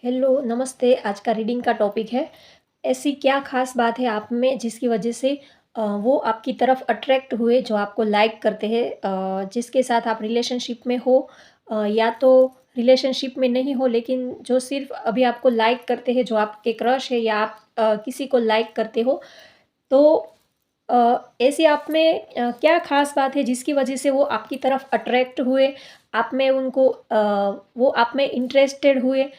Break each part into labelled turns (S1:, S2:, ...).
S1: Hello, नमस्ते। आज का रीडिंग का टॉपिक है, ऐसी क्या ख़ास बात है आप में जिसकी वजह से वो आपकी तरफ अट्रैक्ट हुए, जो आपको लाइक करते हैं, जिसके साथ आप रिलेशनशिप में हो, या तो रिलेशनशिप में नहीं हो लेकिन जो सिर्फ़ अभी आपको लाइक करते हैं, जो आपके क्रश है या आप किसी को लाइक करते हो। तो ऐसी आप में क्या ख़ास बात है जिसकी वजह से वो आपकी तरफ अट्रैक्ट हुए, आप में उनको वो आप में इंटरेस्टेड हुए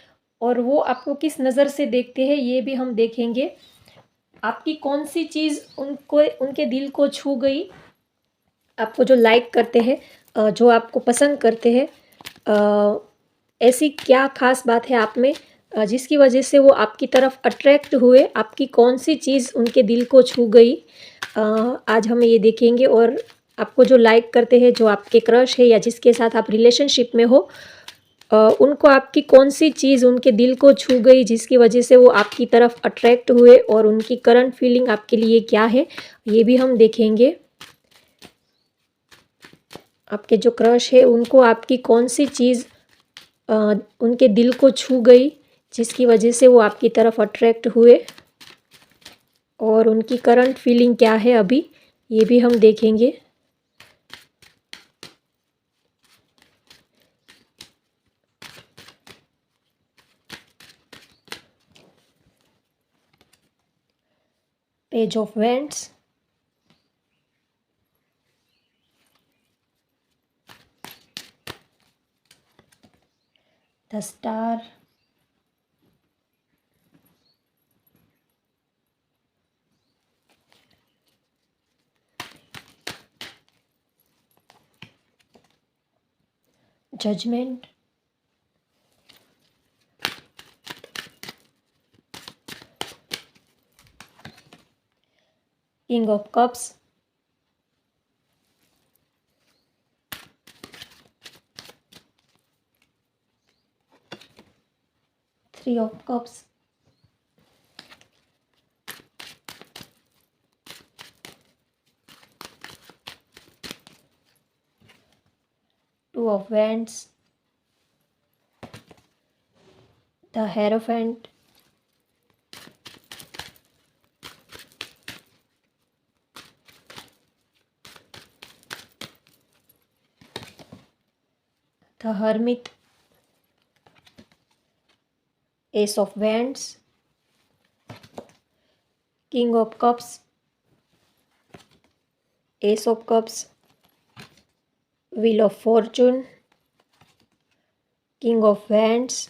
S1: और वो आपको किस नज़र से देखते हैं, ये भी हम देखेंगे। आपकी कौन-सी चीज़ उनको उनके दिल को छू गई, आपको जो लाइक करते हैं, जो आपको पसंद करते हैं, अ, ऐसी क्या ख़ास बात है आप में जिसकी वजह से वो आपकी तरफ अट्रैक्ट हुए, आपकी कौन-सी चीज़ उनके दिल को छू गई? अ, आज हम ये देखेंगे। और आपको जो लाइक करते हैं, जो आपके क्रश है या जिसके साथ आप रिलेशनशिप में हो, उनको आपकी कौन-सी चीज़ उनके दिल को छू गई जिसकी वजह से वो आपकी तरफ अट्रैक्ट हुए और उनकी करंट फीलिंग आपके लिए क्या है, ये भी हम देखेंगे। आपके जो क्रश है उनको आपकी कौन-सी चीज़ अ, उनके दिल को छू गई जिसकी वजह से वो आपकी तरफ अट्रैक्ट हुए और उनकी करंट फीलिंग क्या है अभी, ये भी हम देखेंगे। Page of wands, the star, judgement, king of cups, three of cups, two of wands, the hierophant, the hermit, ace of wands, king of cups, ace of cups, wheel of fortune, king of wands,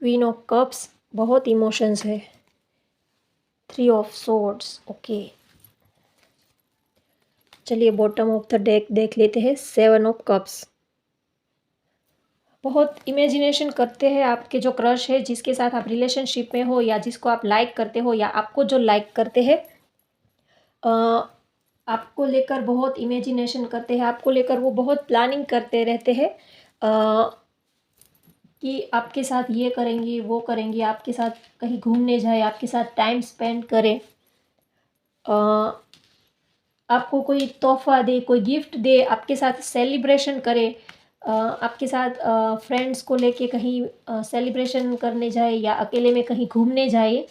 S1: queen of cups, बहुत emotions है, three of swords. Okay, चलिए bottom of the deck देख लेते हैं, seven of cups. बहुत imagination करते हैं आपके जो क्रश है, जिसके साथ आप रिलेशनशिप में हो या जिसको आप लाइक करते हो या आपको जो लाइक करते हैं, आपको लेकर बहुत इमेजिनेशन करते हैं, आपको लेकर वो बहुत प्लानिंग करते रहते हैं, कि आपके साथ ये करेंगे, वो करेंगे, आपके साथ कहीं घूमने जाए, आपके साथ टाइम स्पेंड करें, आपको कोई तोहफ़ा दे, कोई गिफ्ट दे, आपके साथ सेलिब्रेशन करे, आपके साथ फ्रेंड्स को लेके कहीं सेलिब्रेशन करने जाए या अकेले में कहीं घूमने जाए।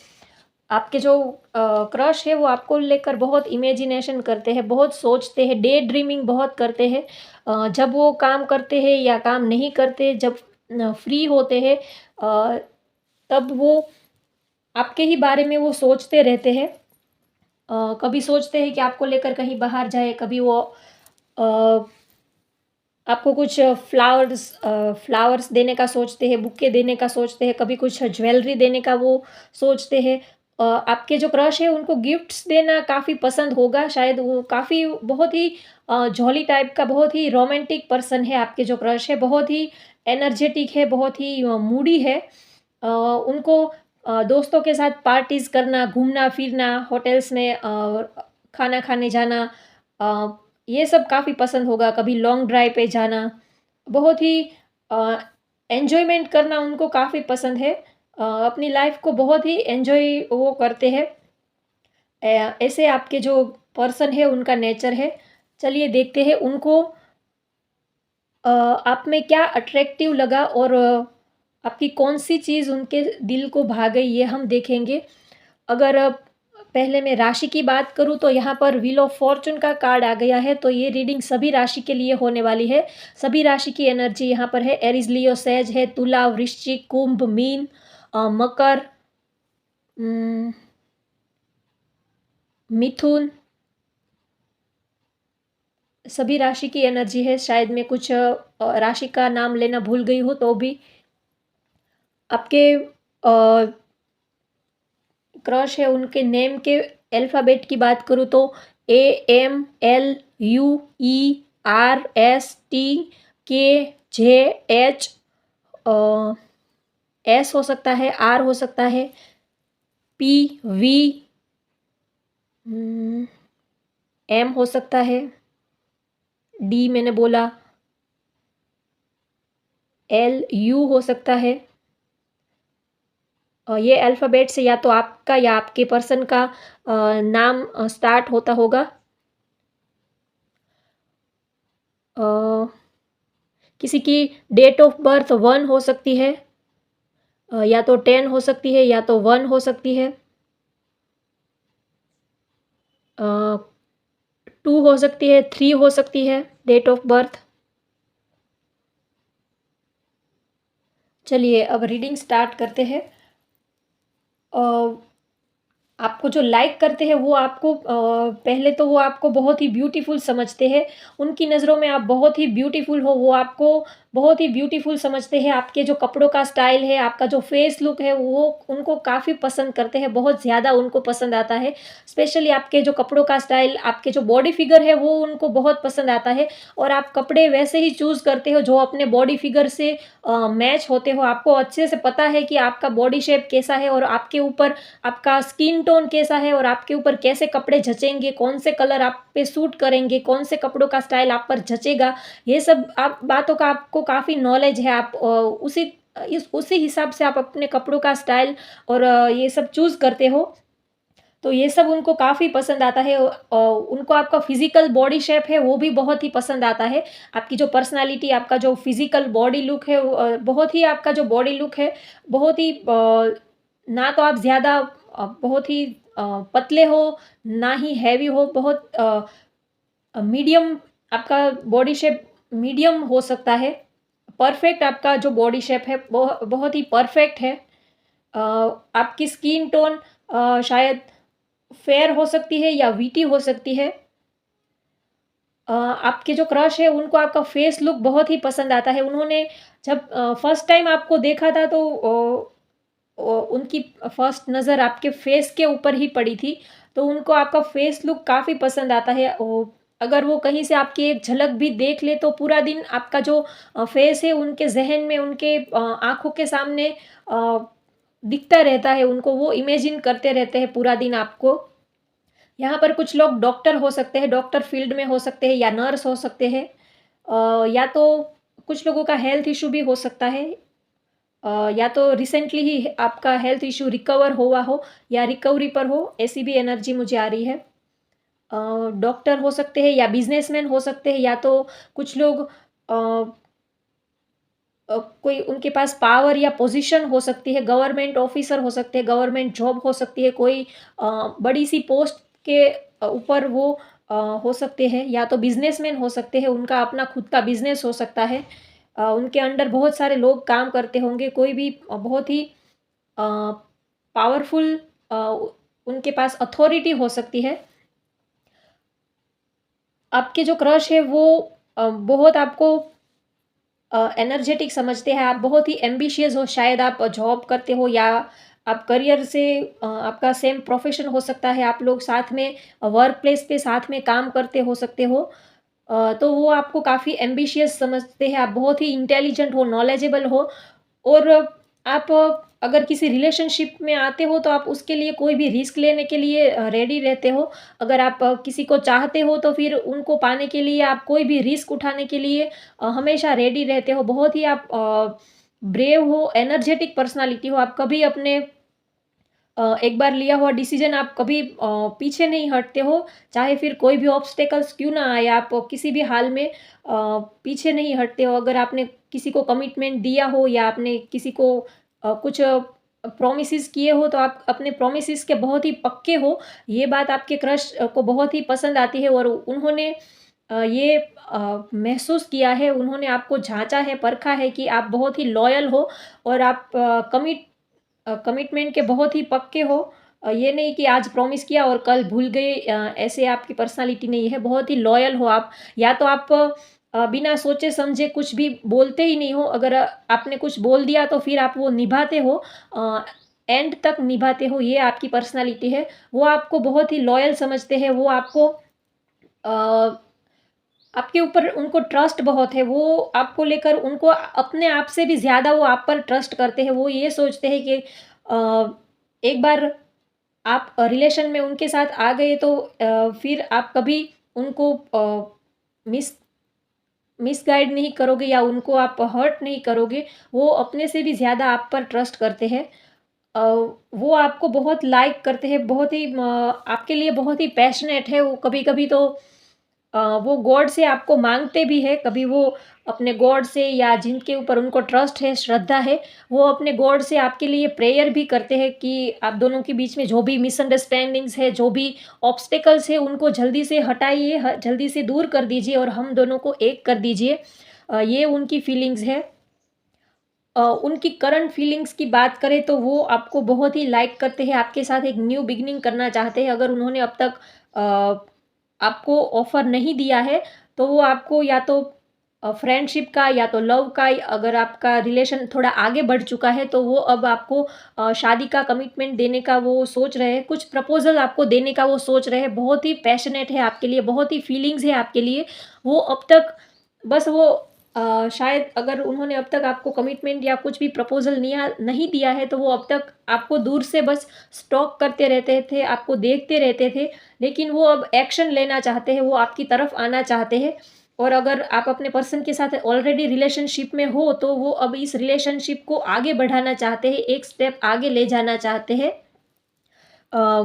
S1: आपके जो क्रश है वो आपको लेकर बहुत इमेजिनेशन करते हैं, बहुत सोचते हैं, डे ड्रीमिंग बहुत करते हैं। जब वो काम करते हैं या काम नहीं करते, जब फ्री होते हैं, अ, तब वो आपके ही बारे में वो सोचते रहते हैं। कभी सोचते हैं कि आपको लेकर कहीं बाहर जाए, कभी वो अ, आपको कुछ फ्लावर्स देने का सोचते हैं, बुक्के देने का सोचते हैं, कभी कुछ ज्वेलरी देने का वो सोचते हैं। आपके जो क्रश है उनको गिफ्ट्स देना काफ़ी पसंद होगा, शायद वो काफ़ी बहुत ही जॉली टाइप का, बहुत ही रोमांटिक पर्सन है आपके जो क्रश है, बहुत ही एनर्जेटिक है, बहुत ही मूडी है। उनको दोस्तों के साथ पार्टीज़ करना, घूमना-फिरना, होटल्स में खाना खाने जाना, अ, ये सब काफ़ी पसंद होगा। कभी लॉन्ग ड्राइव पे जाना, बहुत ही अ, एन्जॉयमेंट करना उनको काफ़ी पसंद है। अपनी लाइफ़ को बहुत ही एन्जॉय वो करते हैं। ऐसे आपके जो पर्सन है उनका नेचर है। चलिए देखते हैं उनको आप में क्या अट्रैक्टिव लगा और आपकी कौन-सी चीज़ उनके दिल को भा गई, ये हम देखेंगे। अगर पहले मैं राशि की बात करूँ तो यहाँ पर व्हील ऑफ फॉर्च्यून का कार्ड आ गया है, तो ये रीडिंग सभी राशि के लिए होने वाली है। सभी राशि की एनर्जी यहाँ पर है। एरीज़, लियो, सेज है, तुला, वृश्चिक, कुंभ, मीन, मकर, उम, मिथुन, सभी राशि की एनर्जी है। शायद मैं कुछ राशि का नाम लेना भूल गई हूँ तो भी। आपके क्रश है उनके नेम के अल्फ़ाबेट की बात करूँ तो AMLUERSTKJH, एस हो सकता है, आर हो सकता है, PV, एम हो सकता है, डी मैंने बोला, LU हो सकता है। ये अल्फ़ाबेट से या तो आपका या आपके पर्सन का नाम स्टार्ट होता होगा। किसी की डेट ऑफ बर्थ 1 हो सकती है, या तो 10 हो सकती है, या तो 1 हो सकती है, 2 हो सकती है, 3 हो सकती है डेट ऑफ बर्थ। चलिए अब रीडिंग स्टार्ट करते हैं। आपको जो लाइक करते हैं वो आपको पहले तो वो आपको बहुत ही ब्यूटीफुल समझते हैं। उनकी नज़रों में आप बहुत ही ब्यूटीफुल हो, वो आपको बहुत ही ब्यूटीफुल समझते हैं। आपके जो कपड़ों का स्टाइल है, आपका जो फेस लुक है, वो उनको काफ़ी पसंद करते हैं, बहुत ज़्यादा उनको पसंद आता है। स्पेशली आपके जो कपड़ों का स्टाइल, आपके जो बॉडी फिगर है वो उनको बहुत पसंद आता है और आप कपड़े वैसे ही चूज़ करते हो जो अपने बॉडी फिगर से मैच होते हो। आपको अच्छे से पता है कि आपका बॉडी शेप कैसा है और आपके ऊपर आपका स्किन टोन कैसा है और आपके ऊपर कैसे कपड़े जचेंगे, कौन से कलर आप पे सूट करेंगे, कौन से कपड़ों का स्टाइल आप पर जचेगा, ये सब आप बातों का आपको काफ़ी नॉलेज है। आप उसी हिसाब से आप अपने कपड़ों का स्टाइल और ये सब चूज़ करते हो। तो ये सब उनको काफ़ी पसंद आता है। उनको आपका फिज़िकल बॉडी शेप है वो भी बहुत ही पसंद आता है। आपकी जो पर्सनैलिटी, आपका जो फिज़िकल बॉडी लुक है, बहुत ही आपका जो बॉडी लुक है, बहुत ही ना तो आप ज़्यादा बहुत ही पतले हो, ना ही हैवी हो, बहुत मीडियम आपका बॉडी शेप मीडियम हो सकता है। परफ़ेक्ट आपका जो बॉडी शेप है बहुत ही परफ़ेक्ट है। आपकी स्किन टोन शायद फेयर हो सकती है या वीटी हो सकती है। आपके जो क्रश है उनको आपका फेस लुक बहुत ही पसंद आता है। उन्होंने जब फर्स्ट टाइम आपको देखा था तो उनकी फर्स्ट नज़र आपके फेस के ऊपर ही पड़ी थी, तो उनको आपका फेस लुक काफ़ी पसंद आता है। अगर वो कहीं से आपकी एक झलक भी देख ले तो पूरा दिन आपका जो फेस है उनके ज़हन में, उनके आँखों के सामने दिखता रहता है। उनको वो इमेजिन करते रहते हैं पूरा दिन आपको। यहाँ पर कुछ लोग डॉक्टर हो सकते हैं, डॉक्टर फील्ड में हो सकते हैं या नर्स हो सकते हैं। या तो कुछ लोगों का हेल्थ इश्यू भी हो सकता है। या तो रिसेंटली ही आपका हेल्थ इश्यू रिकवर हुआ हो या रिकवरी पर हो, ऐसी भी एनर्जी मुझे आ रही है। डॉक्टर हो सकते हैं या बिजनेसमैन हो सकते हैं, या तो कुछ लोग कोई उनके पास पावर या पोजीशन हो सकती है, गवर्नमेंट ऑफिसर हो सकते हैं, गवर्नमेंट जॉब हो सकती है, कोई बड़ी सी पोस्ट के ऊपर वो हो सकते हैं, या तो बिजनेसमैन हो सकते हैं, उनका अपना खुद का बिजनेस हो सकता है। उनके अंडर बहुत सारे लोग काम करते होंगे, कोई भी बहुत ही पावरफुल उनके पास अथॉरिटी हो सकती है। आपके जो क्रश है वो बहुत आपको एनर्जेटिक समझते हैं, आप बहुत ही एम्बिशियस हो, शायद आप जॉब करते हो या आप करियर से आपका सेम प्रोफेशन हो सकता है, आप लोग साथ में वर्क प्लेस पे साथ में काम करते हो सकते हो। तो वो आपको काफ़ी एम्बिशियस समझते हैं, आप बहुत ही इंटेलिजेंट हो, नॉलेजेबल हो और आप अगर किसी रिलेशनशिप में आते हो तो आप उसके लिए कोई भी रिस्क लेने के लिए रेडी रहते हो। अगर आप किसी को चाहते हो तो फिर उनको पाने के लिए आप कोई भी रिस्क उठाने के लिए हमेशा रेडी रहते हो। बहुत ही आप ब्रेव हो, एनर्जेटिक पर्सनैलिटी हो। आप कभी अपने एक बार लिया हुआ डिसीजन आप कभी पीछे नहीं हटते हो, चाहे फिर कोई भी ऑब्स्टेकल्स क्यों ना आए, आप किसी भी हाल में पीछे नहीं हटते हो। अगर आपने किसी को कमिटमेंट दिया हो या आपने किसी को कुछ प्रोमिसेस किए हो, तो आप अपने प्रोमिसेस के बहुत ही पक्के हो। ये बात आपके क्रश को बहुत ही पसंद आती है और उन्होंने ये महसूस किया है, उन्होंने आपको जाँचा है, परखा है कि आप बहुत ही लॉयल हो और आप कमिटमेंट के बहुत ही पक्के हो। ये नहीं कि आज प्रॉमिस किया और कल भूल गए, ऐसे आपकी पर्सनैलिटी नहीं है, बहुत ही लॉयल हो आप। या तो आप बिना सोचे समझे कुछ भी बोलते ही नहीं हो, अगर आपने कुछ बोल दिया तो फिर आप वो निभाते हो, एंड तक निभाते हो, ये आपकी पर्सनैलिटी है। वो आपको बहुत ही लॉयल समझते हैं, वो आपको अ, आपके ऊपर उनको ट्रस्ट बहुत है, वो आपको लेकर उनको अपने आप से भी ज़्यादा वो आप पर ट्रस्ट करते हैं। वो ये सोचते हैं कि एक बार आप रिलेशन में उनके साथ आ गए तो फिर आप कभी उनको मिस मिसगाइड नहीं करोगे या उनको आप हर्ट नहीं करोगे। वो अपने से भी ज़्यादा आप पर ट्रस्ट करते हैं। अ, वो आपको बहुत लाइक करते हैं, बहुत ही आपके लिए बहुत ही पैशनेट है। वो कभी-कभी तो वो गॉड से आपको माँगते भी हैं, कभी वो अपने गॉड से या जिनके ऊपर उनको ट्रस्ट है, श्रद्धा है, वो अपने गॉड से आपके लिए प्रेयर भी करते हैं कि आप दोनों के बीच में जो भी मिसअंडरस्टैंडिंग्स है, जो भी ऑब्स्टेकल्स है, उनको जल्दी से हटाइए, जल्दी से दूर कर दीजिए और हम दोनों को एक कर दीजिए। ये उनकी फीलिंग्स है। उनकी करंट फीलिंग्स की बात करें तो वो आपको बहुत ही लाइक करते हैं, आपके साथ एक न्यू बिगिनिंग करना चाहते हैं। अगर उन्होंने अब तक अ, आपको ऑफ़र नहीं दिया है, तो वो आपको या तो फ्रेंडशिप का या तो लव का, अगर आपका रिलेशन थोड़ा आगे बढ़ चुका है, तो वो अब आपको शादी का कमिटमेंट देने का वो सोच रहे हैं, कुछ प्रपोज़ल आपको देने का वो सोच रहे हैं। बहुत ही पैशनेट है आपके लिए, बहुत ही फीलिंग्स है आपके लिए। वो अब तक बस वो शायद अगर उन्होंने अब तक आपको कमिटमेंट या कुछ भी प्रपोज़ल निया नहीं दिया है, तो वो अब तक आपको दूर से बस स्टॉक करते रहते थे, आपको देखते रहते थे, लेकिन वो अब एक्शन लेना चाहते हैं, वो आपकी तरफ आना चाहते हैं। और अगर आप अपने पर्सन के साथ ऑलरेडी रिलेशनशिप में हो, तो वो अब इस रिलेशनशिप को आगे बढ़ाना चाहते हैं, एक स्टेप आगे ले जाना चाहते हैं।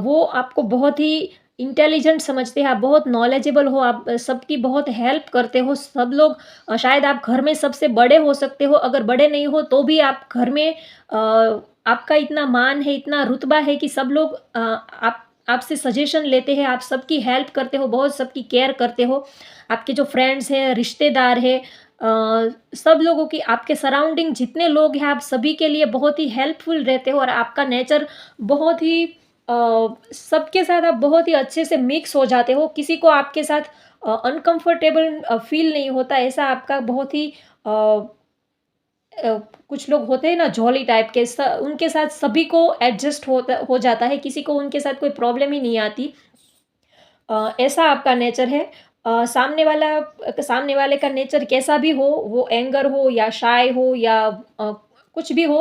S1: वो आपको बहुत ही इंटेलिजेंट समझते हैं, आप बहुत नॉलेजेबल हो, आप सबकी बहुत हेल्प करते हो। सब लोग शायद आप घर में सबसे बड़े हो सकते हो, अगर बड़े नहीं हो तो भी आप घर में आपका इतना मान है, इतना रुतबा है कि सब लोग आप आपसे सजेशन लेते हैं, आप सबकी हेल्प करते हो, बहुत सबकी केयर करते हो। आपके जो फ्रेंड्स हैं, रिश्तेदार हैं, सब लोगों की, आपके सराउंडिंग जितने लोग हैं, आप सभी के लिए बहुत ही हेल्पफुल रहते हो और आपका नेचर बहुत ही सबके साथ आप बहुत ही अच्छे से मिक्स हो जाते हो, किसी को आपके साथ अनकंफर्टेबल फ़ील नहीं होता, ऐसा आपका बहुत ही अ कुछ लोग होते हैं ना जॉली टाइप के, उनके साथ सभी को एडजस्ट हो जाता है, किसी को उनके साथ कोई प्रॉब्लम ही नहीं आती। ऐसा आपका नेचर है। सामने वाले का नेचर कैसा भी हो, वो एंगर हो या शाय हो या कुछ भी हो,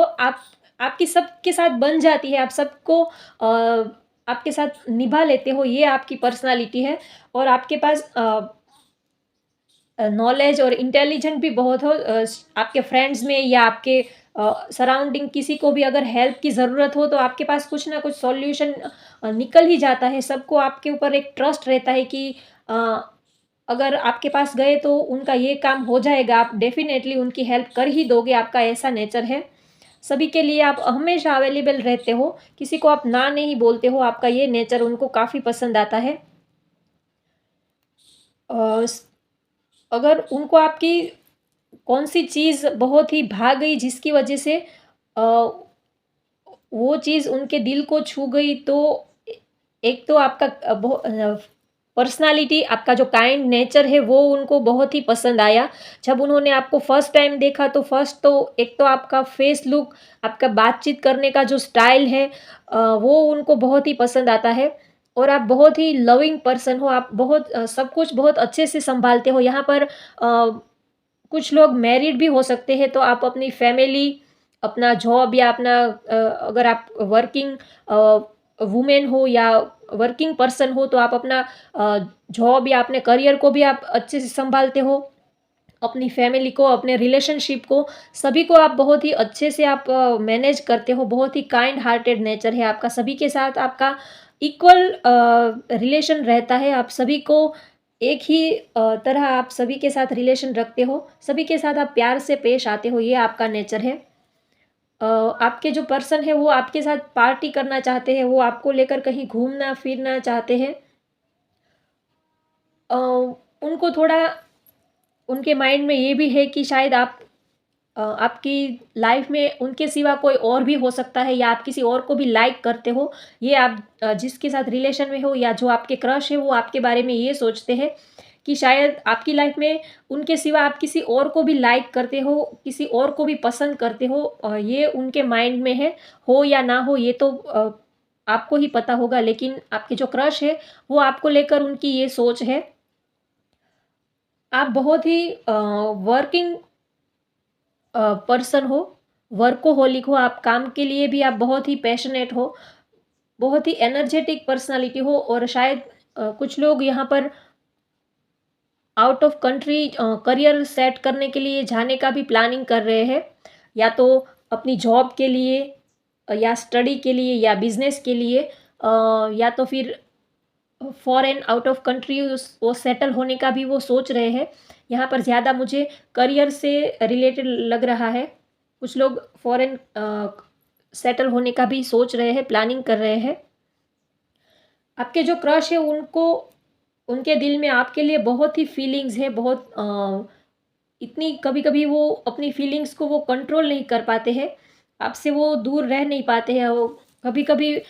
S1: आपकी सबके साथ बन जाती है, आप सबको आपके साथ निभा लेते हो, ये आपकी पर्सनैलिटी है। और आपके पास नॉलेज और इंटेलिजेंट भी बहुत हो, आपके फ्रेंड्स में या आपके सराउंडिंग किसी को भी अगर हेल्प की ज़रूरत हो, तो आपके पास कुछ ना कुछ सॉल्यूशन निकल ही जाता है। सबको आपके ऊपर एक ट्रस्ट रहता है कि अ, अगर आपके पास गए तो उनका ये काम हो जाएगा, आप डेफ़िनेटली उनकी हेल्प कर ही दोगे, आपका ऐसा नेचर है। सभी के लिए आप हमेशा अवेलेबल रहते हो, किसी को आप ना नहीं बोलते हो, आपका ये नेचर उनको काफ़ी पसंद आता है। अ, स अगर उनको आपकी कौन-सी चीज़ बहुत ही भा गई जिसकी वजह से अ, वो चीज़ उनके दिल को छू गई, तो ए एक तो आपका पर्सनैलिटी, आपका जो काइंड नेचर है वो उनको बहुत ही पसंद आया। जब उन्होंने आपको फर्स्ट टाइम देखा तो फर्स्ट तो एक तो आपका फेस लुक, आपका बातचीत करने का जो स्टाइल है, वो उनको बहुत ही पसंद आता है। और आप बहुत ही लविंग पर्सन हो, आप बहुत सब कुछ बहुत अच्छे से सँभालते हो। यहाँ पर कुछ लोग मैरिड भी हो सकते हैं, तो आप अपनी फैमिली, अपना जॉब या अपना अगर आप वर्किंग वुमेन हो या वर्किंग पर्सन हो, तो आप अपना जॉब या अपने करियर को भी आप अच्छे से सँभालते हो। अपनी फैमिली को, अपने रिलेशनशिप को, सभी को आप बहुत ही अच्छे से आप मैनेज करते हो। बहुत ही काइंड हार्टेड नेचर है आपका, सभी के साथ आपका इक्वल रिलेशन रहता है। आप सभी को एक ही तरह आप सभी के साथ रिलेशन रखते हो, सभी के साथ आप प्यार से पेश आते हो, ये आपका नेचर है। आपके जो पर्सन है वो आपके साथ पार्टी करना चाहते हैं, वो आपको लेकर कहीं घूमना फिरना चाहते हैं। उनको थोड़ा उनके माइंड में ये भी है कि शायद आप आपकी लाइफ में उनके सिवा कोई और भी हो सकता है, या आप किसी और को भी लाइक करते हो। ये आप जिसके साथ रिलेशन में हो या जो आपके क्रश है, वो आपके बारे में ये सोचते हैं कि शायद आपकी लाइफ में उनके सिवा आप किसी और को भी लाइक करते हो, किसी और को भी पसंद करते हो। ये उनके माइंड में है, हो या ना हो ये तो आपको ही पता होगा, लेकिन आपके जो क्रश है वो आपको लेकर उनकी ये सोच है। आप बहुत ही वर्किंग पर्सन हो, वर्कोहॉलिक हो, आप काम के लिए भी आप बहुत ही पैशनेट हो, बहुत ही एनर्जेटिक पर्सनालिटी हो। और शायद कुछ लोग यहाँ पर out of country career set करने के लिए जाने का भी प्लानिंग कर रहे हैं, या तो अपनी जॉब के लिए, या स्टडी के लिए, या बिजनेस के लिए, या तो फिर फॉरेन आउट ऑफ कंट्री वो सेटल होने का भी वो सोच रहे हैं। यहाँ पर ज़्यादा मुझे करियर से रिलेटेड लग रहा है। कुछ लोग फॉरेन सेटल होने का भी सोच रहे हैं, प्लानिंग कर रहे हैं। आपके जो क्रश है उनको, उनके दिल में आपके लिए बहुत ही फीलिंग्स है, बहुत इतनी, कभी-कभी वो अपनी फीलिंग्स को वो कंट्रोल नहीं कर पाते हैं, आपसे वो दूर रह नहीं पाते हैं। वो कभी-कभी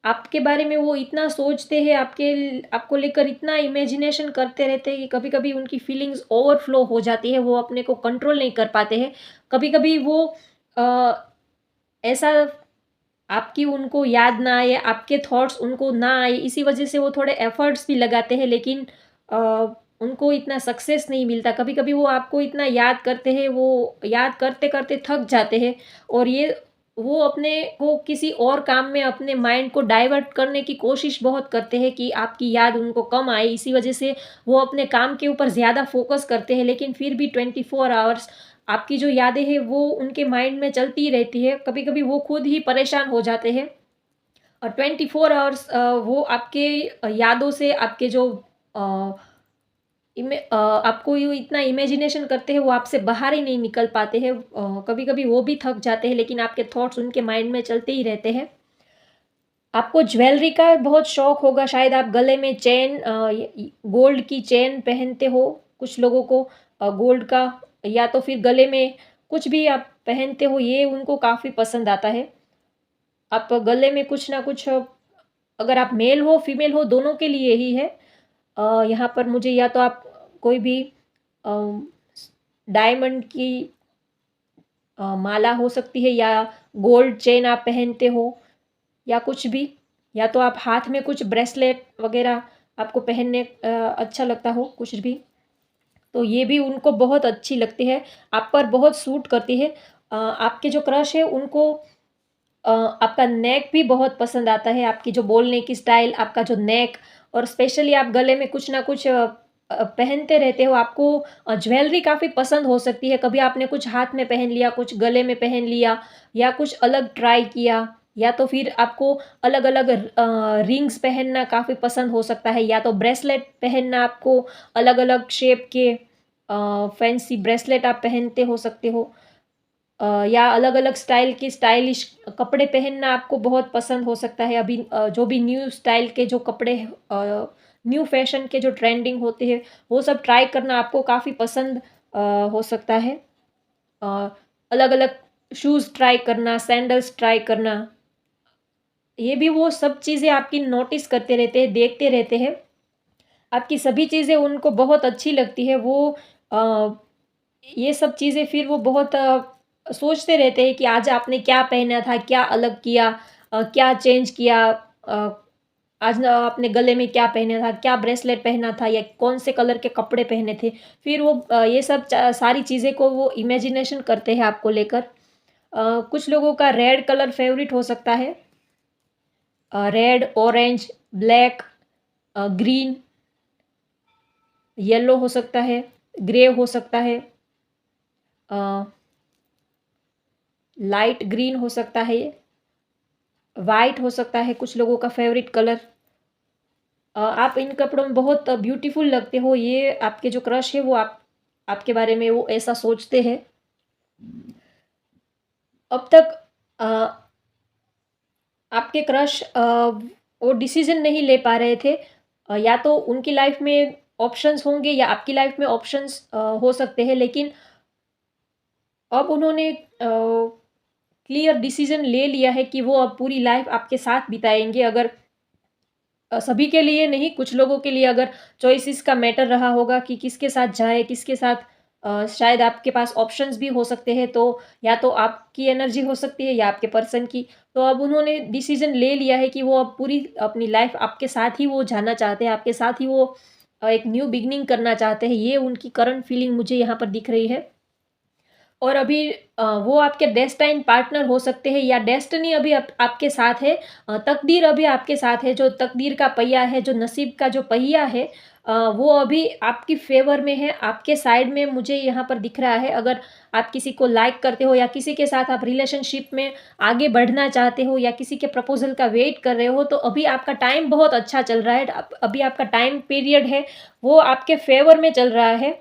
S1: आपके बारे में वो इतना सोचते हैं, आपको लेकर इतना इमेजिनेशन करते रहते हैं कि कभी-कभी उनकी फीलिंग्स ओवरफ्लो हो जाती है, वो अपने को कंट्रोल नहीं कर पाते हैं। कभी-कभी वो अ, ऐसा आपकी उनको याद ना आए, आपके थॉट्स उनको ना आए, इसी वजह से वो थोड़े एफर्ट्स भी लगाते हैं, लेकिन अ, उनको इतना सक्सेस नहीं मिलता। कभी-कभी वो आपको इतना याद करते हैं, वो याद करते-करते थक जाते हैं, और ये वो अपने को किसी और काम में अपने माइंड को डाइवर्ट करने की कोशिश बहुत करते हैं कि आपकी याद उनको कम आए। इसी वजह से वो अपने काम के ऊपर ज़्यादा फ़ोकस करते हैं, लेकिन फिर भी 24 आवर्स आपकी जो यादें हैं वो उनके माइंड में चलती ही रहती है। कभी-कभी वो खुद ही परेशान हो जाते हैं, और 24 आवर्स वो आपके यादों से, आपके जो अ, आपको यूँ इतना इमेजिनेशन करते हैं, वो आपसे बाहर ही नहीं निकल पाते हैं। कभी-कभी वो भी थक जाते हैं, लेकिन आपके थॉट्स उनके माइंड में चलते ही रहते हैं। आपको ज्वेलरी का बहुत शौक होगा, शायद आप गले में चेन, गोल्ड की चेन पहनते हो। कुछ लोगों को गोल्ड का, या तो फिर गले में कुछ भी आप पहनते हो, ये उनको काफ़ी पसंद आता है। आप गले में कुछ ना कुछ, अगर आप मेल हो फीमेल हो दोनों के लिए ही है। यहाँ पर मुझे, या तो आप कोई भी अ, डायमंड की माला हो सकती है, या गोल्ड चेन आप पहनते हो, या कुछ भी, या तो आप हाथ में कुछ ब्रेसलेट वगैरह आपको पहनने अच्छा लगता हो कुछ भी, तो ये भी उनको बहुत अच्छी लगती है, आप पर बहुत सूट करती है। आपके जो क्रश है उनको आपका नेक भी बहुत पसंद आता है, आपकी जो बोलने की स्टाइल, आपका जो नेक, और स्पेशली आप गले में कुछ ना कुछ पहनते रहते हो। आपको ज्वेलरी काफ़ी पसंद हो सकती है, कभी आपने कुछ हाथ में पहन लिया, कुछ गले में पहन लिया, या कुछ अलग ट्राई किया, या तो फिर आपको अलग-अलग रिंग्स पहनना काफ़ी पसंद हो सकता है, या तो ब्रेसलेट पहनना, आपको अलग-अलग शेप के फैंसी ब्रेसलेट आप पहनते हो सकते हो। या अलग-अलग स्टाइल के स्टाइलिश कपड़े पहनना आपको बहुत पसंद हो सकता है। अभी जो भी न्यू स्टाइल के जो कपड़े, न्यू फैशन के जो ट्रेंडिंग होते हैं, वो सब ट्राई करना आपको काफ़ी पसंद हो सकता है। अ, अलग-अलग शूज़ ट्राई करना, सैंडल्स ट्राई करना, ये भी वो सब चीज़ें आपकी नोटिस करते रहते हैं, देखते रहते हैं। आपकी सभी चीज़ें उनको बहुत अच्छी लगती है। वो अ, ये सब चीज़ें फिर वो बहुत सोचते रहते हैं कि आज आपने क्या पहना था, क्या अलग किया, क्या चेंज किया, आज ना आपने गले में क्या पहना था, क्या ब्रेसलेट पहना था, या कौन से कलर के कपड़े पहने थे। फिर वो ये सब सारी चीज़ें को वो इमेजिनेशन करते हैं आपको लेकर। कुछ लोगों का रेड कलर फेवरेट हो सकता है, red, orange, black, green, yellow हो सकता है। ग्रे हो सकता है, लाइट ग्रीन हो सकता है, वाइट हो सकता है कुछ लोगों का फेवरेट कलर। आप इन कपड़ों में बहुत ब्यूटीफुल लगते हो, ये आपके जो क्रश है वो आपके बारे में वो ऐसा सोचते हैं। अब तक अ, आपके क्रश वो डिसीजन नहीं ले पा रहे थे। या तो उनकी लाइफ में ऑप्शंस होंगे या आपकी लाइफ में ऑप्शंस हो सकते हैं, लेकिन अब उन्होंने क्लियर डिसीजन ले लिया है कि वो अब पूरी लाइफ आपके साथ बिताएंगे। अगर सभी के लिए नहीं, कुछ लोगों के लिए अगर चॉइसेस का मैटर रहा होगा कि किसके साथ जाए, किसके साथ शायद आपके पास ऑप्शंस भी हो सकते हैं, तो या तो आपकी एनर्जी हो सकती है या आपके पर्सन की। तो अब उन्होंने डिसीजन ले लिया है कि वो अब पूरी अपनी लाइफ आपके साथ ही वो जाना चाहते हैं, आपके साथ ही वो एक न्यू बिगिनिंग करना चाहते हैं। ये उनकी करंट फीलिंग मुझे यहाँ पर दिख रही है। और अभी वो आपके डेस्टाइन पार्टनर हो सकते हैं या डेस्टिनी अभी आपके साथ है। तकदीर अभी आपके साथ है, जो तकदीर का पहिया है, जो नसीब का जो पहिया है, वो अभी आपकी फेवर में है, आपके साइड में मुझे यहाँ पर दिख रहा है। अगर आप किसी को लाइक करते हो या किसी के साथ आप रिलेशनशिप में आगे बढ़ना चाहते हो या किसी के प्रपोजल का वेट कर रहे हो, तो अभी आपका टाइम बहुत अच्छा चल रहा है। अभी आपका टाइम पीरियड है वो आपके फेवर में चल रहा है।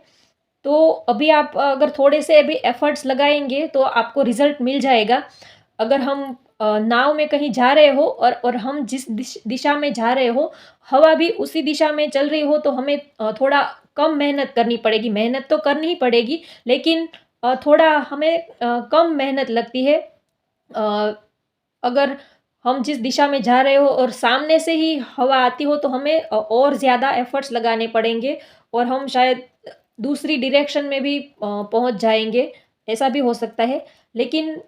S1: तो अभी आप अगर थोड़े से अभी एफर्ट्स लगाएँगे तो आपको रिज़ल्ट मिल जाएगा। अगर हम नाव में कहीं जा रहे हो और हम जिस दिशा में जा रहे हो, हवा भी उसी दिशा में चल रही हो, तो हमें थोड़ा कम मेहनत करनी पड़ेगी। मेहनत तो करनी ही पड़ेगी, लेकिन थोड़ा हमें कम मेहनत लगती है। अ, अगर हम जिस दिशा में जा रहे हो और सामने से ही हवा आती हो, तो हमें और ज़्यादा एफर्ट्स लगाने पड़ेंगे और हम शायद दूसरी डायरेक्शन में भी पहुँच जाएँगे, ऐसा भी हो सकता है। लेकिन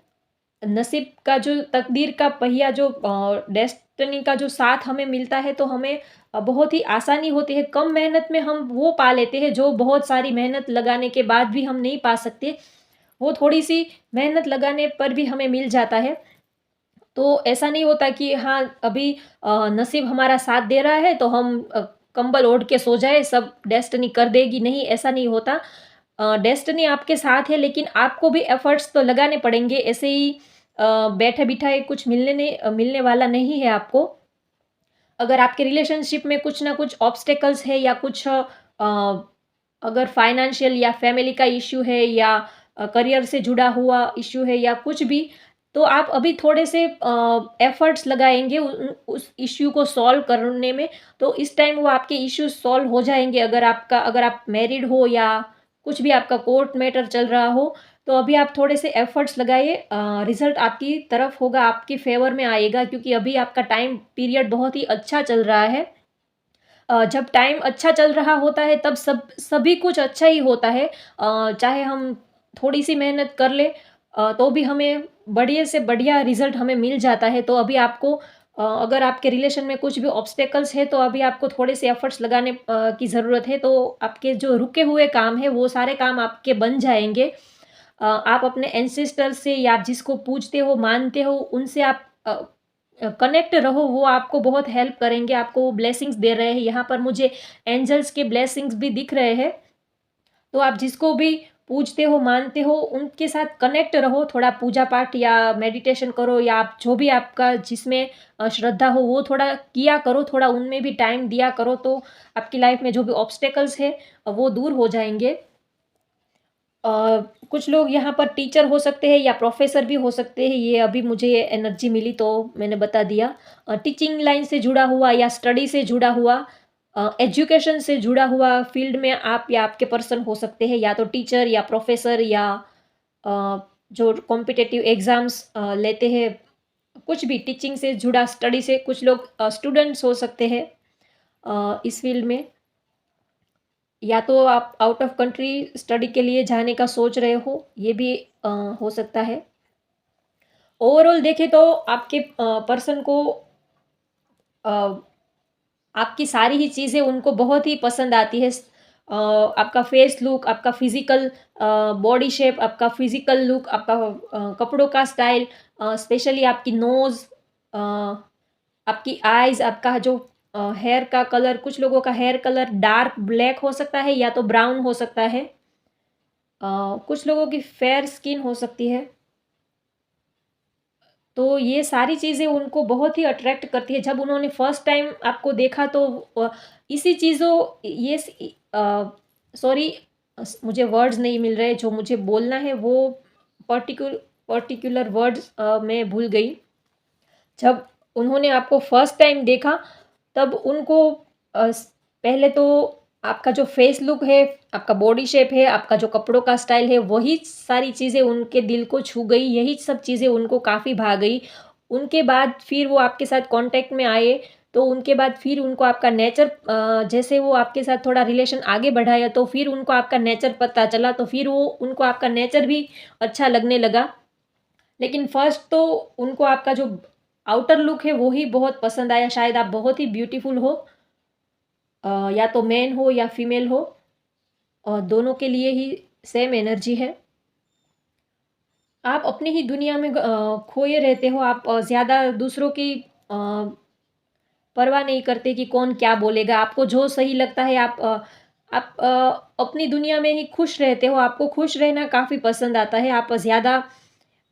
S1: नसीब का जो तकदीर का पहिया जो डेस्टिनी का जो साथ हमें मिलता है, तो हमें बहुत ही आसानी होती है। कम मेहनत में हम वो पा लेते हैं जो बहुत सारी मेहनत लगाने के बाद भी हम नहीं पा सकते। वो थोड़ी-सी मेहनत लगाने पर भी हमें मिल जाता है। तो ऐसा नहीं होता कि हाँ, अभी नसीब हमारा साथ दे रहा है तो हम कंबल ओढ़ के सो जाए, सब डेस्टिनी कर देगी, नहीं ऐसा नहीं होता। डेस्टिनी आपके साथ है, लेकिन आपको भी एफर्ट्स तो लगाने पड़ेंगे। ऐसे ही बैठे-बिठाए कुछ मिलने वाला नहीं है आपको। अगर आपके रिलेशनशिप में कुछ ना कुछ ऑब्स्टेकल्स है या कुछ अगर फाइनेंशियल या फैमिली का इश्यू है या करियर से जुड़ा हुआ इश्यू है या कुछ भी, तो आप अभी थोड़े से एफर्ट्स लगाएँगे उस इश्यू को सॉल्व करने में, तो इस टाइम वो आपके इश्यूज़ सॉल्व हो जाएँगे। अगर आप मैरिड हो या कुछ भी आपका कोर्ट मैटर चल रहा हो, तो अभी आप थोड़े से एफर्ट्स लगाइए, रिज़ल्ट आपकी तरफ होगा, आपके फ़ेवर में आएगा, क्योंकि अभी आपका टाइम पीरियड बहुत ही अच्छा चल रहा है। जब टाइम अच्छा चल रहा होता है तब सभी कुछ अच्छा ही होता है। चाहे हम थोड़ी-सी मेहनत कर लें, तो भी हमें बढ़िया से बढ़िया रिज़ल्ट हमें मिल जाता है। तो अभी आपको अगर आपके रिलेशन में कुछ भी ऑब्स्टेकल्स है, तो अभी आपको थोड़े से एफर्ट्स लगाने की ज़रूरत है। तो आपके जो रुके हुए काम हैं, वो सारे काम आपके बन जाएँगे। आप अपने एंसेस्टर से या आप जिसको पूजते हो, मानते हो, उनसे आप कनेक्ट रहो, वो आपको बहुत हेल्प करेंगे, आपको वो ब्लेसिंग्स दे रहे हैं। यहाँ पर मुझे एंजल्स के ब्लेसिंग्स भी दिख रहे हैं। तो आप जिसको भी पूजते हो, मानते हो, उनके साथ कनेक्ट रहो, थोड़ा पूजा-पाठ या मेडिटेशन करो या आप जो भी आपका जिसमें श्रद्धा हो वो थोड़ा किया करो, थोड़ा उनमें भी टाइम दिया करो, तो आपकी लाइफ में जो भी ऑब्स्टेकल्स है वो दूर हो जाएँगे। अ, कुछ लोग यहाँ पर टीचर हो सकते हैं या प्रोफ़ेसर भी हो सकते हैं, ये अभी मुझे एनर्जी मिली तो मैंने बता दिया। टीचिंग लाइन से जुड़ा हुआ या स्टडी से जुड़ा हुआ, एजुकेशन से जुड़ा हुआ फ़ील्ड में आप या आपके पर्सन हो सकते हैं, या तो टीचर या प्रोफ़ेसर या अ, जो कॉम्पिटिटिव एग्ज़ाम्स लेते हैं, कुछ भी टीचिंग से जुड़ा, स्टडी से कुछ लोग स्टूडेंट्स हो सकते हैं इस फ़ील्ड में। या तो आप आउट ऑफ कंट्री स्टडी के लिए जाने का सोच रहे हो, ये भी हो सकता है। ओवरऑल देखें तो आपके पर्सन को अ, आपकी सारी ही चीज़ें उनको बहुत ही पसंद आती है। आपका फेस लुक, आपका फ़िज़िकल बॉडी शेप, आपका फ़िज़िकल लुक, आपका कपड़ों का स्टाइल, स्पेशली आपकी नोज़, अ, आपकी आइज़, आपका जो हेयर का कलर, कुछ लोगों का हेयर कलर डार्क ब्लैक हो सकता है या तो ब्राउन हो सकता है। कुछ लोगों की फेयर स्किन हो सकती है। तो ये सारी चीज़ें उनको बहुत ही अट्रैक्ट करती है। जब उन्होंने फर्स्ट टाइम आपको देखा तो इसी चीज़ों ये सॉरी, मुझे वर्ड्स नहीं मिल रहे, जो मुझे बोलना है वो पर्टिकुलर वर्ड्स मैं भूल गई। जब उन्होंने आपको फर्स्ट टाइम देखा तब उनको पहले तो आपका जो फेस लुक है, आपका बॉडी शेप है, आपका जो कपड़ों का स्टाइल है, वही सारी चीज़ें उनके दिल को छू गई, यही सब चीज़ें उनको काफ़ी भा गई। उनके बाद फिर वो आपके साथ कॉन्टैक्ट में आए, तो उनके बाद फिर उनको आपका नेचर जैसे वो आपके साथ थोड़ा रिलेशन आगे बढ़ाया तो फिर उनको आपका नेचर पता चला, तो फिर वो उनको आपका नेचर भी अच्छा लगने लगा। लेकिन फर्स्ट तो उनको आपका जो आउटर लुक है वो ही बहुत पसंद आया, शायद आप बहुत ही ब्यूटीफुल हो, या तो मेन हो या फीमेल हो, दोनों के लिए ही सेम एनर्जी है। आप अपनी ही दुनिया में खोए रहते हो, आप ज़्यादा दूसरों की परवाह नहीं करते कि कौन क्या बोलेगा, आपको जो सही लगता है आप अपनी दुनिया में ही खुश रहते हो, आपको खुश रहना काफ़ी पसंद आता है, आप ज़्यादा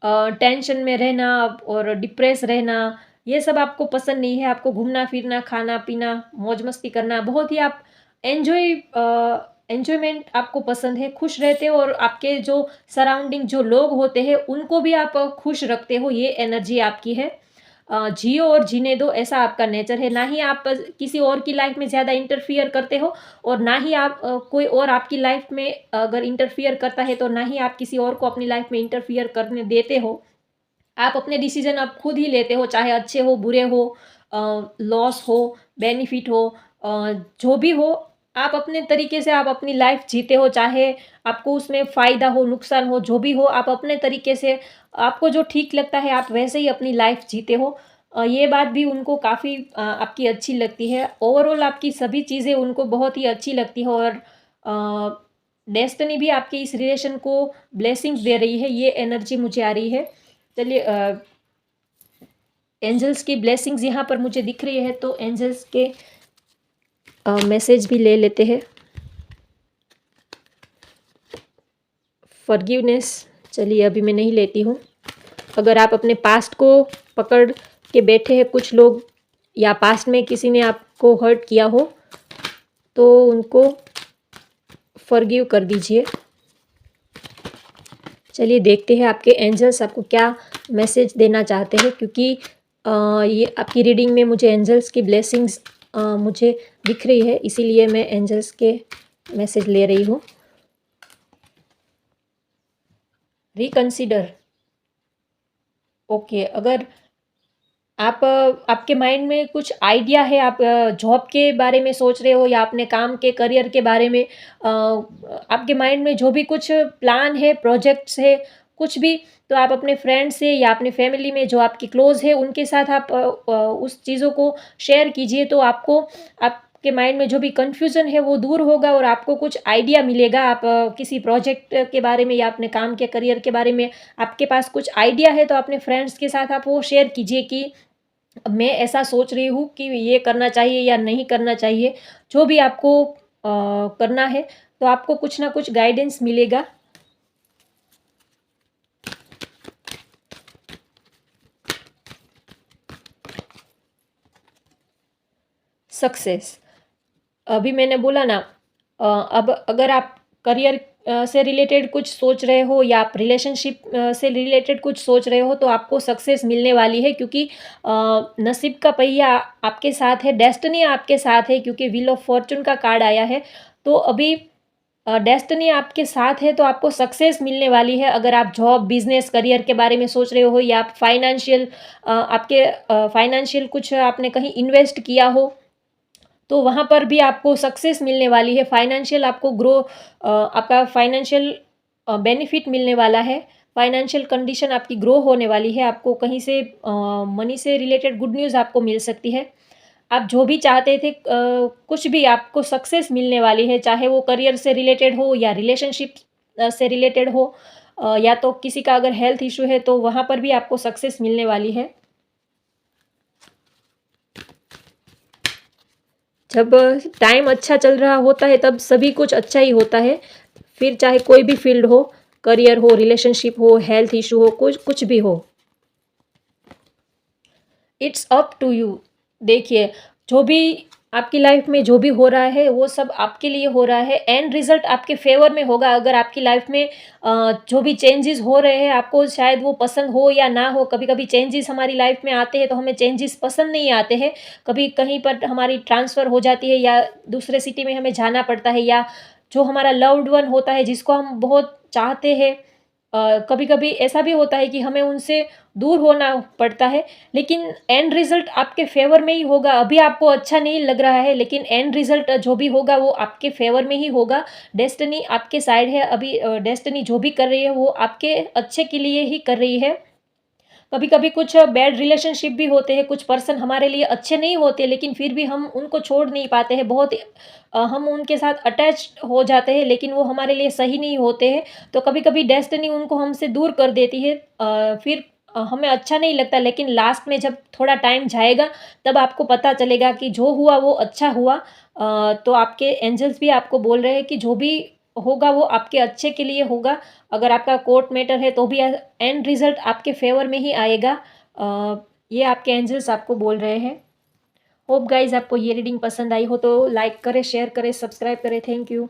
S1: टेंशन में रहना और डिप्रेस रहना, ये सब आपको पसंद नहीं है। आपको घूमना-फिरना, खाना-पीना, मौज-मस्ती करना, बहुत ही आप एन्जॉय एन्जॉयमेंट आपको पसंद है, खुश रहते हो और आपके जो सराउंडिंग जो लोग होते हैं, उनको भी आप खुश रखते हो, ये एनर्जी आपकी है। जियो और जीने दो, ऐसा आपका नेचर है। ना ही आप किसी और की लाइफ़ में ज़्यादा इंटरफियर करते हो और ना ही आप कोई और आपकी लाइफ़ में अगर इंटरफियर करता है, तो ना ही आप किसी और को अपनी लाइफ़ में इंटरफियर करने देते हो। आप अपने डिसीज़न आप खुद ही लेते हो, चाहे अच्छे हो, बुरे हो, लॉस हो, बेनिफिट हो, जो भी हो, आप अपने तरीके से आप अपनी लाइफ़ जीते हो, चाहे आपको उसमें फ़ायदा हो, नुकसान हो, जो भी हो, आप अपने तरीके से आपको जो ठीक लगता है, आप वैसे ही अपनी लाइफ़ जीते हो। ये बात भी उनको काफ़ी आपकी अच्छी लगती है। ओवरऑल आपकी सभी चीज़ें उनको बहुत ही अच्छी लगती है और डेस्टिनी भी आपके इस रिलेशन को ब्लेसिंग्स दे रही है, ये एनर्जी मुझे आ रही है। चलिए, एंजल्स की ब्लेसिंग्स यहाँ पर मुझे दिख रही है, तो एंजल्स के मैसेज भी ले लेते हैं। फॉरगिवनेस, चलिए अभी मैं नहीं लेती हूँ। अगर आप अपने पास्ट को पकड़ के बैठे हैं कुछ लोग, या पास्ट में किसी ने आपको हर्ट किया हो, तो उनको फॉरगिव कर दीजिए। चलिए देखते हैं आपके एंजल्स आपको क्या मैसेज देना चाहते हैं, क्योंकि ये आपकी रीडिंग में मुझे एंजल्स की ब्लेसिंग्स मुझे दिख रही है, इसीलिए मैं एंजल्स के मैसेज ले रही हूँ। Reconsider, okay. अगर आप आपके माइंड में कुछ आइडिया है, आप जॉब के बारे में सोच रहे हो या अपने काम के करियर के बारे में, आपके माइंड में जो भी कुछ प्लान है, प्रोजेक्ट्स है, कुछ भी, तो आप अपने फ्रेंड से या अपनी फैमिली में जो आपकी क्लोज़ है उनके साथ आप उस चीज़ों को शेयर कीजिए, तो आपको आपके माइंड में जो भी कन्फ्यूज़न है वो दूर होगा और आपको कुछ आइडिया मिलेगा। आप किसी प्रोजेक्ट के बारे में या अपने काम के करियर के बारे में आपके पास कुछ आइडिया है, तो अपने फ्रेंड्स के साथ आप वो शेयर कीजिए कि मैं ऐसा सोच रही हूँ कि ये करना चाहिए या नहीं करना चाहिए। जो भी आपको करना है, तो आपको कुछ ना कुछ गाइडेंस मिलेगा। सक्सेस, अभी मैंने बोला ना, अब अगर आप करियर से रिलेटेड कुछ सोच रहे हो या आप रिलेशनशिप से रिलेटेड कुछ सोच रहे हो, तो आपको सक्सेस मिलने वाली है, क्योंकि नसीब का पहिया आपके साथ है, डेस्टिनी आपके साथ है, क्योंकि व्हील ऑफ फॉर्च्यून का कार्ड आया है। तो अभी डेस्टिनी आपके साथ है, तो आपको सक्सेस मिलने वाली है। अगर आप जॉब, बिजनेस, करियर के बारे में सोच रहे हो या आप फाइनेंशियल आपके फाइनेंशियल कुछ आपने कहीं इन्वेस्ट किया हो, तो वहाँ पर भी आपको सक्सेस मिलने वाली है। फाइनेंशियल आपको आपका फाइनेंशियल बेनिफिट मिलने वाला है। फाइनेंशियल कंडीशन आपकी ग्रो होने वाली है। आपको कहीं से मनी से रिलेटेड गुड न्यूज़ आपको मिल सकती है। आप जो भी चाहते थे, कुछ भी आपको सक्सेस मिलने वाली है, चाहे वो करियर से रिलेटेड हो या रिलेशनशिप से रिलेटेड हो, या तो किसी का अगर हेल्थ इश्यू है, तो वहाँ पर भी आपको सक्सेस मिलने वाली है। जब टाइम अच्छा चल रहा होता है तब सभी कुछ अच्छा ही होता है, फिर चाहे कोई भी फील्ड हो, करियर हो, रिलेशनशिप हो, हेल्थ इशू हो, कुछ कुछ भी हो। It's up to you. देखिए, जो भी आपकी लाइफ में जो भी हो रहा है वो सब आपके लिए हो रहा है, एंड रिजल्ट आपके फेवर में होगा। अगर आपकी लाइफ में जो भी चेंजेस हो रहे हैं आपको शायद वो पसंद हो या ना हो, कभी कभी चेंजेस हमारी लाइफ में आते हैं तो हमें चेंजेस पसंद नहीं आते हैं, कभी कहीं पर हमारी ट्रांसफ़र हो जाती है या दूसरे सिटी में हमें जाना पड़ता है, या जो हमारा लव्ड वन होता है जिसको हम बहुत चाहते हैं, कभी कभी ऐसा भी होता है कि हमें उनसे दूर होना पड़ता है, लेकिन एंड रिजल्ट आपके फेवर में ही होगा। अभी आपको अच्छा नहीं लग रहा है लेकिन एंड रिजल्ट जो भी होगा वो आपके फेवर में ही होगा। डेस्टिनी आपके साइड है अभी, डेस्टिनी जो भी कर रही है वो आपके अच्छे के लिए ही कर रही है। कभी कभी कुछ बैड रिलेशनशिप भी होते हैं, कुछ पर्सन हमारे लिए अच्छे नहीं होते लेकिन फिर भी हम उनको छोड़ नहीं पाते हैं, बहुत हम उनके साथ अटैच हो जाते हैं लेकिन वो हमारे लिए सही नहीं होते हैं। तो कभी कभी डेस्टिनी उनको हमसे दूर कर देती है, फिर हमें अच्छा नहीं लगता, लेकिन लास्ट में जब थोड़ा टाइम जाएगा तब आपको पता चलेगा कि जो हुआ वो अच्छा हुआ। तो आपके एंजल्स भी आपको बोल रहे हैं कि जो भी होगा वो आपके अच्छे के लिए होगा। अगर आपका कोर्ट मैटर है तो भी एंड रिजल्ट आपके फेवर में ही आएगा। ये आपके एंजल्स आपको बोल रहे हैं। होप गाइज आपको ये रीडिंग पसंद आई हो तो लाइक करें, शेयर करें, सब्सक्राइब करें। Thank you.